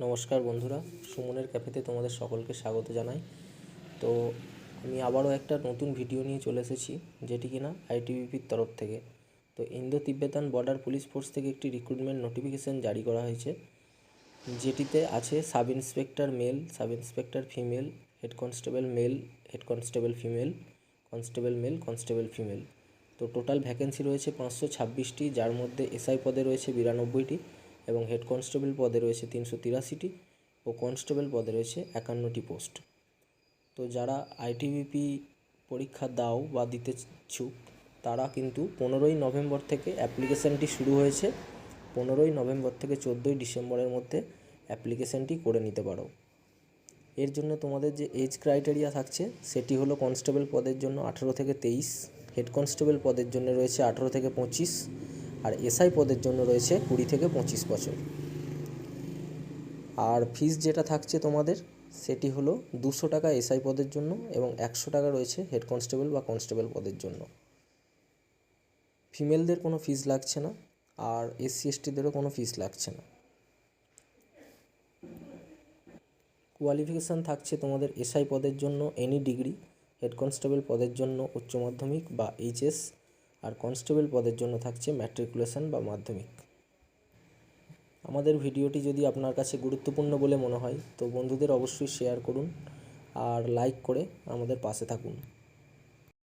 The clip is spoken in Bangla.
নমস্কার বন্ধুরা, সুমনের ক্যাফেতে তোমাদের সকলকে স্বাগত জানাই। তো আমি আবারও একটা নতুন ভিডিও নিয়ে চলে এসেছি, যেটি কিনা আইটিবিপির তরফ থেকে। তো Indo Tibetan border police force থেকে একটি রিক্রুটমেন্ট নোটিফিকেশান জারি করা হয়েছে, যেটিতে আছে sub inspector male, sub inspector female, head constable male, head constable female, constable male, constable female. তো টোটাল ভ্যাকেন্সি রয়েছে 526টি, যার মধ্যে এসআই পদে রয়েছে 92টি এবং হেড কনস্টেবল পদে রয়েছে 383টি ও কনস্টেবল পদে রয়েছে 51টি পোস্ট। তো যারা আইটিবিপি পরীক্ষা দাও বা দিতে ইচ্ছুক, তারা কিন্তু 15ই নভেম্বর থেকে অ্যাপ্লিকেশানটি শুরু হয়েছে। 15ই নভেম্বর থেকে 14ই ডিসেম্বরের মধ্যে অ্যাপ্লিকেশানটি করে নিতে পারো। এর জন্য তোমাদের যে এজ ক্রাইটেরিয়া থাকছে সেটি হলো কনস্টেবল পদের জন্য 18 থেকে 23, হেড কনস্টেবল পদের জন্য রয়েছে 18 থেকে 25, আর এসআই পদের জন্য রয়েছে 20 থেকে 25 বছর। আর ফিস যেটা থাকছে তোমাদের সেটি হলো 200 টাকা এসআই পদের জন্য এবং 100 টাকা রয়েছে হেড কনস্টেবল বা কনস্টেবল পদের জন্য। ফিমেলদের কোনো ফিস লাগছে না, আর এসসি এসটিদেরও কোনো ফিস লাগছে না। কোয়ালিফিকেশান থাকছে তোমাদের এসআই পদের জন্য এনি ডিগ্রি, হেড কনস্টেবল পদের জন্য উচ্চ মাধ্যমিক বা এইচএস, আর কনস্টেবল পদের জন্য থাকছে ম্যাট্রিকুলেশন বা মাধ্যমিক। আমাদের ভিডিওটি যদি আপনার কাছে গুরুত্বপূর্ণ বলে মনে হয় তো বন্ধুদের অবশ্যই শেয়ার করুন আর লাইক করে আমাদের পাশে থাকুন।